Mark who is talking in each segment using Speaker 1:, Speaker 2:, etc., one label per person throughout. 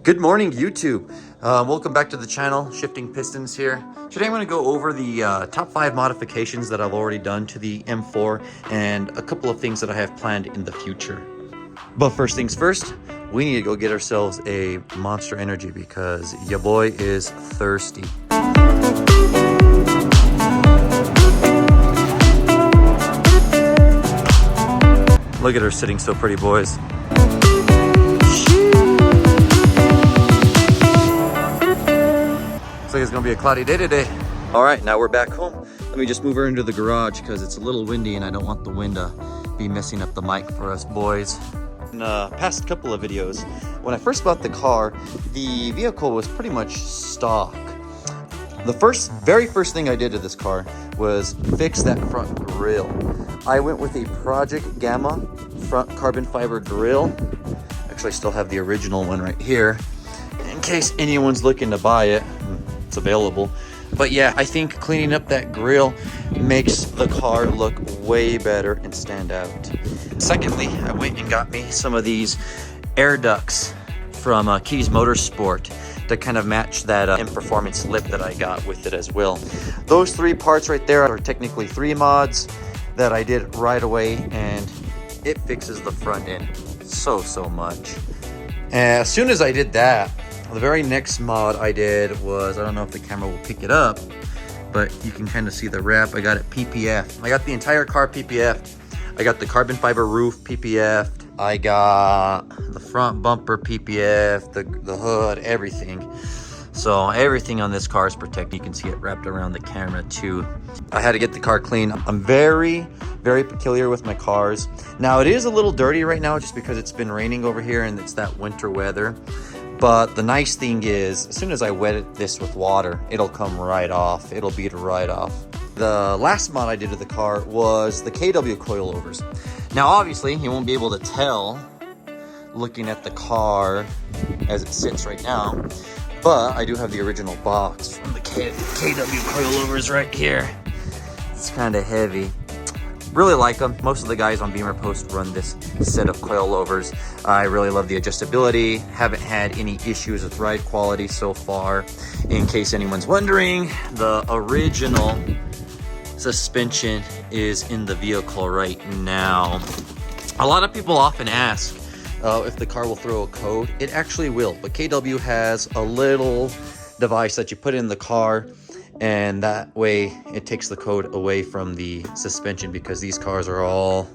Speaker 1: Good morning, YouTube. Welcome back to the channel, Shifting Pistons here. Today I'm going to go over the top 5 modifications that I've already done to the M4 and a couple of things that I have planned in the future. But first things first, we need to go get ourselves a Monster Energy because your boy is thirsty. Look at her sitting so pretty, boys. Looks like it's gonna be a cloudy day today. All right, now we're back home. Let me just move her into the garage because it's a little windy and I don't want the wind to be messing up the mic for us boys. In the past couple of videos, when I first bought the car, the vehicle was pretty much stock. The very first thing I did to this car was fix that front grille. I went with a Project Gamma front carbon fiber grille. Actually, I still have the original one right here. In case anyone's looking to buy it, it's available. But yeah, I think cleaning up that grille makes the car look way better and stand out. Secondly, I went and got me some of these air ducts from Keys Motorsport to kind of match that M Performance lip that I got with it as well. Those 3 parts right there are technically 3 mods that I did right away, and it fixes the front end so much. And as soon as I did that, the very next mod I did was, I don't know if the camera will pick it up, but you can kind of see the wrap. I got it PPF. I got the entire car PPF'd. I got the carbon fiber roof PPF'd. I got the front bumper PPF, the hood, everything. So everything on this car is protected. You can see it wrapped around the camera too. I had to get the car clean. I'm very peculiar with my cars. Now it is a little dirty right now just because it's been raining over here and it's that winter weather. But the nice thing is, as soon as I wet this with water, it'll come right off. It'll beat right off. The last mod I did to the car was the KW coilovers. Now, obviously, you won't be able to tell looking at the car as it sits right now, but I do have the original box from the KW coilovers right here. It's kind of heavy. Really like them. Most of the guys on Beamer Post run this set of coilovers. I really love the adjustability. Haven't had any issues with ride quality so far. In case anyone's wondering, the original suspension is in the vehicle right now. A lot of people often ask if the car will throw a code. It actually will, but KW has a little device that you put in the car, and that way it takes the code away from the suspension because these cars are all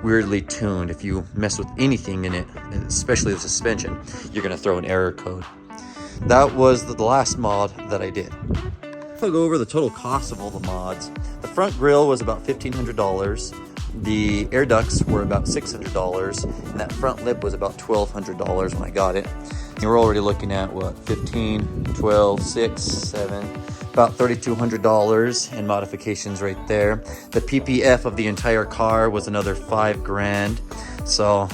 Speaker 1: weirdly tuned. If you mess with anything in it, and especially the suspension, you're going to throw an error code. That was the last mod that I did. I'll go over the total cost of all the mods. The front grille was about $1,500. The air ducts were about $600, and that front lip was about $1,200 when I got it. And we're already looking at what, 15, 12, 6, 7, about $3,200 in modifications right there. The PPF of the entire car was another $5 grand. So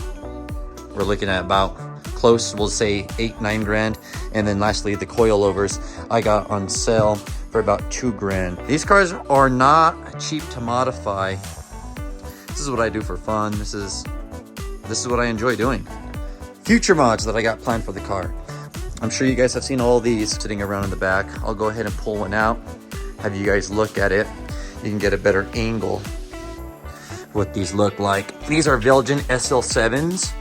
Speaker 1: we're looking at about close, we'll say 8, 9 grand. And then lastly, the coilovers I got on sale for about 2 grand. These cars are not cheap to modify. This is what I do for fun. This is what I enjoy doing. Future mods that I got planned for the car. I'm sure you guys have seen all these sitting around in the back. I'll go ahead and pull one out, have you guys look at it. You can get a better angle of what these look like. These are Belgian SL7s.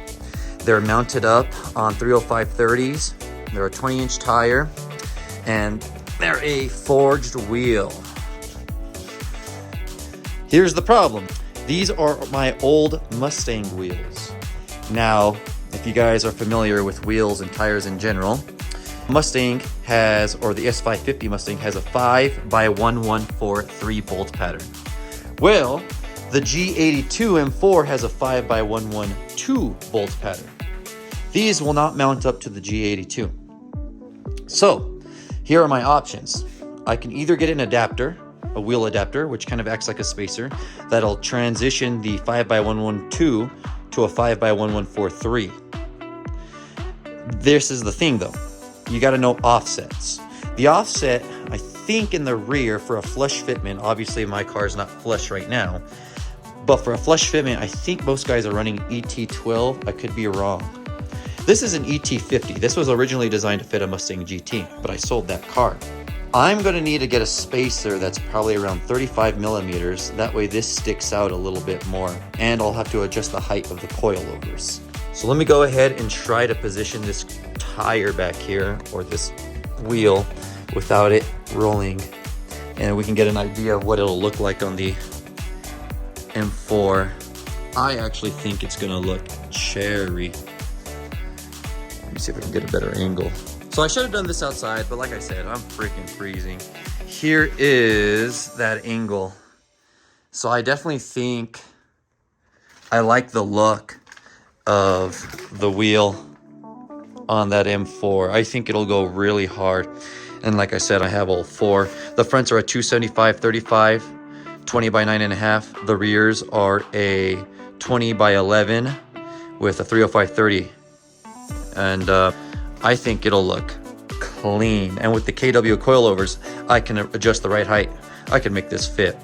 Speaker 1: They're mounted up on 305/30s. They're a 20-inch tire, and they're a forged wheel. Here's the problem. These are my old Mustang wheels. Now, if you guys are familiar with wheels and tires in general, Mustang has, or the S550 Mustang has a 5x114 3-bolt pattern. Well, the G82 M4 has a 5x112 bolt pattern. These will not mount up to the G82. So, here are my options. I can either get an adapter, a wheel adapter, which kind of acts like a spacer, that'll transition the 5x112 to a 5x114 3. This is the thing though, you got to know offsets. The offset, I think in the rear for a flush fitment, obviously my car's not flush right now, but for a flush fitment, I think most guys are running ET12. I could be wrong. This is an ET50. This was originally designed to fit a Mustang GT, but I sold that car. I'm gonna need to get a spacer that's probably around 35 millimeters. That way this sticks out a little bit more. And I'll have to adjust the height of the coilovers. So let me go ahead and try to position this tire back here, or this wheel, without it rolling. And we can get an idea of what it'll look like on the M4. I actually think it's gonna look cherry. Let me see if I can get a better angle. So I should have done this outside, but like I said, I'm freaking freezing. Here is that angle. So I definitely think I like the look of the wheel on that M4. I think it'll go really hard. And like I said, I have all four. The fronts are a 275/35, 20 by 9.5. The rears are a 20 by 11 with a 305/30. And I think it'll look clean. And with the KW coilovers, I can adjust the right height. I can make this fit.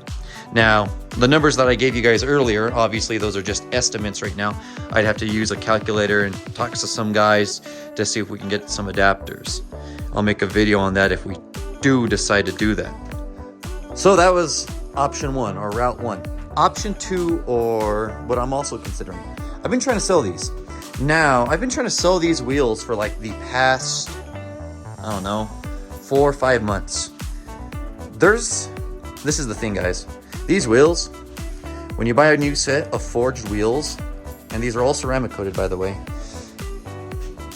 Speaker 1: Now, the numbers that I gave you guys earlier, obviously those are just estimates right now. I'd have to use a calculator and talk to some guys to see if we can get some adapters. I'll make a video on that if we do decide to do that. So that was option one, or route one. Option two, or what I'm also considering, I've been trying to sell these. Now, I've been trying to sell these wheels for like the past, I don't know, 4 or 5 months. This is the thing, guys. These wheels, when you buy a new set of forged wheels, and these are all ceramic coated, by the way,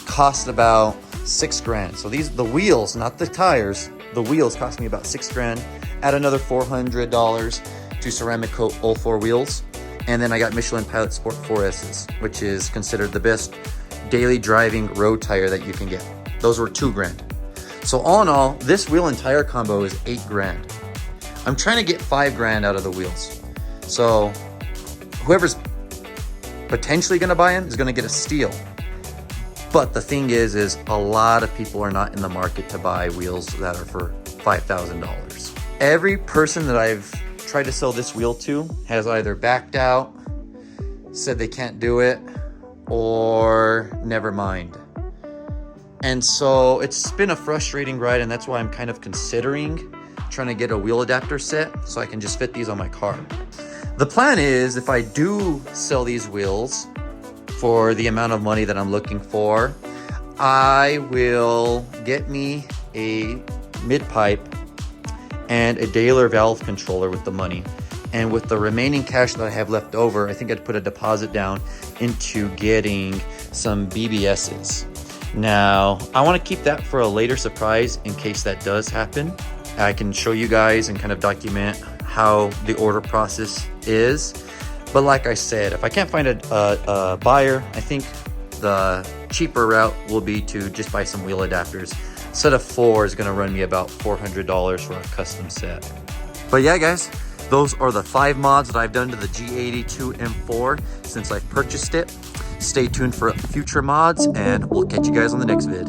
Speaker 1: cost about 6 grand. So the wheels, not the tires, the wheels cost me about 6 grand. Add another $400 to ceramic coat all 4 wheels. And then I got Michelin Pilot Sport 4S's, which is considered the best daily driving road tire that you can get. Those were 2 grand. So all in all, this wheel and tire combo is 8 grand. I'm trying to get 5 grand out of the wheels. So whoever's potentially gonna buy them is gonna get a steal. But the thing is a lot of people are not in the market to buy wheels that are for $5,000. Every person that I've tried to sell this wheel to has either backed out, said they can't do it, or never mind. And so it's been a frustrating ride, and that's why I'm kind of considering trying to get a wheel adapter set so I can just fit these on my car. The plan is, if I do sell these wheels for the amount of money that I'm looking for, I will get me a mid-pipe and a Daler valve controller with the money. And with the remaining cash that I have left over, I think I'd put a deposit down into getting some BBS's. Now, I want to keep that for a later surprise in case that does happen. I can show you guys and kind of document how the order process is. But like I said, if I can't find a buyer, I think the cheaper route will be to just buy some wheel adapters. A set of 4 is going to run me about $400 for a custom set. But yeah, guys, those are the 5 mods that I've done to the G82 M4 since I purchased it. Stay tuned for future mods, and we'll catch you guys on the next vid.